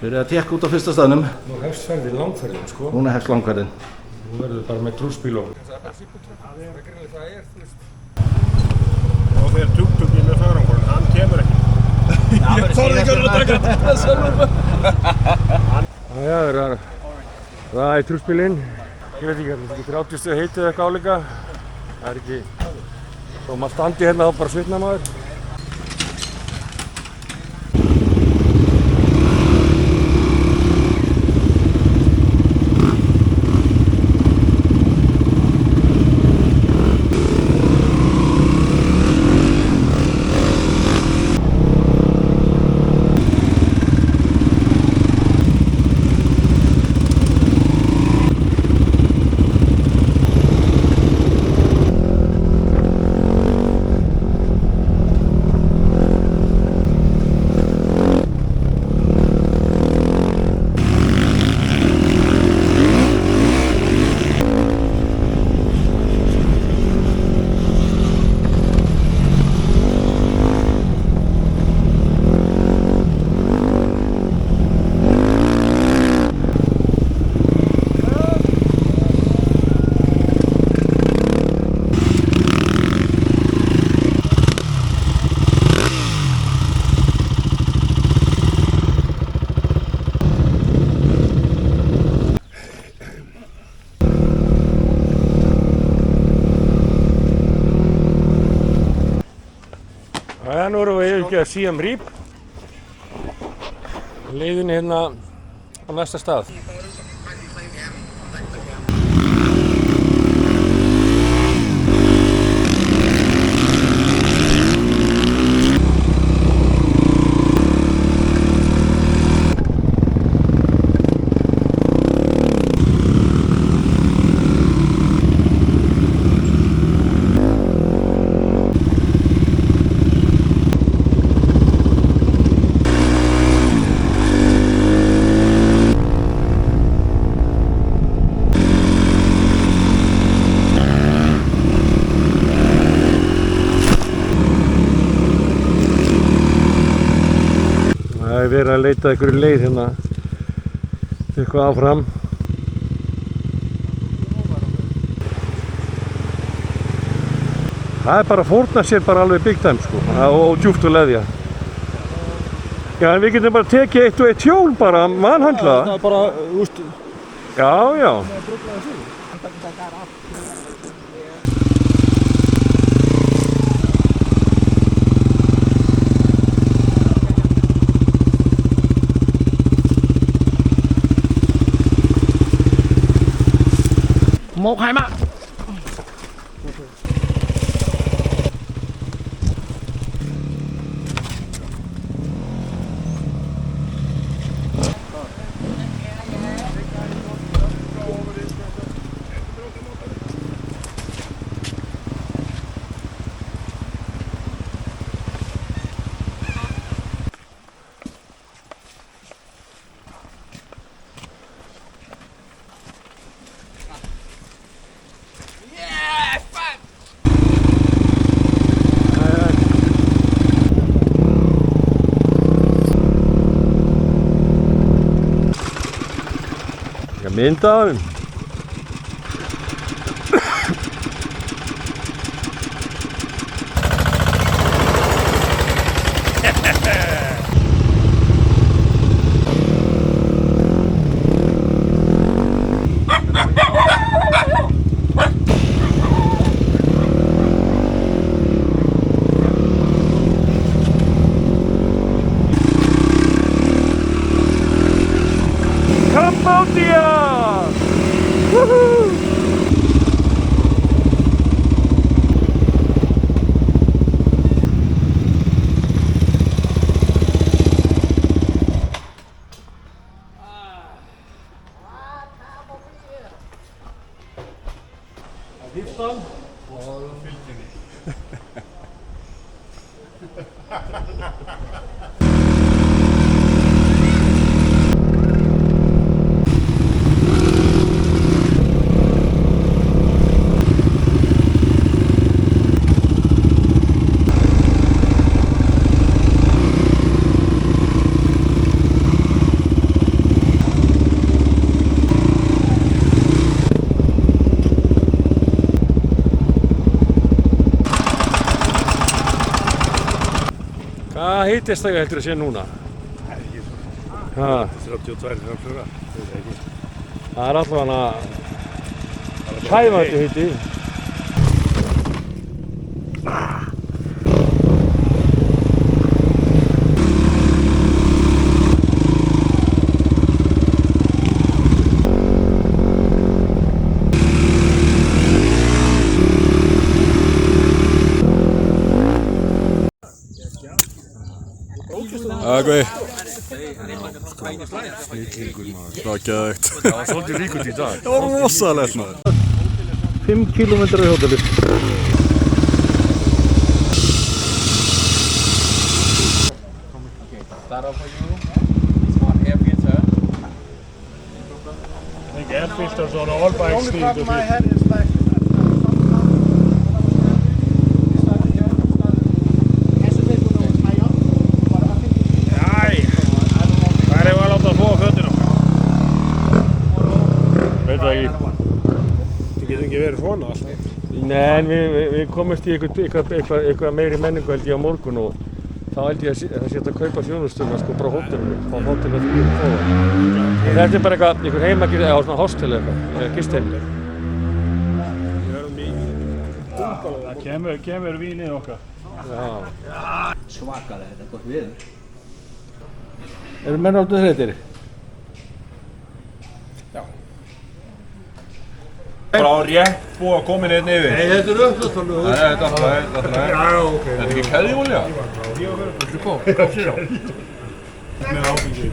Þau að tékka út á fyrsta staðnum. Nú hefst ferðin langferðin, sko. Núna hefst langferðin. Nú verður bara með trúsbíl og... Og þegar tuk-tukinn með farangurinn, hann kemur ekki. Ég þorði ekki að taka þetta sjálfur. Já, það er trúsbílinn. Ég veit ekki, þetta er ekki 30 stuð heitið eitthvað álíka. Það er ekki... Þó maður standi hérna þá bara svitnar maður. Nú erum við yfirgefið Siem Reap, leiðinni hérna á næsta stað. Það er verið að leita einhverju leið hérna eitthvað áfram. Það er bara að fórna sér bara alveg big time sko og djúpt og leðja. Já, en við getum bara tekið eitt og eitt hjól bara, mannhandla. Það er bara, úst... Já, já. Một hai ba. Mynd af þeim. Cambodia! Woohoo! Hýftan og fylgdinni. hitistæði heldur að sé núna? Ha, 32-34. það er allavega hæfandi hiti. Hvað? Það var geðveikt. Það var svolítið ríkut í dag. Það var rosalegt maður. 5 kilometer í hótelið. I think air filters on all bikes need to be. Jæ, hvað er að láta að þvoa fötin okkar? Veit það ekki. Það getur ekki verið svona alltaf. Nei, en við komumst í eitthvað meiri menningu held ég á morgun og þá held ég að það sé hægt að kaupa þjónustuna sko bara á hótelinu, á hótelinu að því að fóða. En þetta er bara einhver heimakýr eða svona hostel eða gistheimili. Við verðum í bungalöðu. Það kemur vínið okkar. Já. Svakalega, þetta er gott viður. Eru menn áttu þreytir? Bara á rétt búið að koma inn yfir. Nei, Þetta er uppláttúrulega. þetta er alltaf. Þetta er ekki keðjúolja? Með áfengi.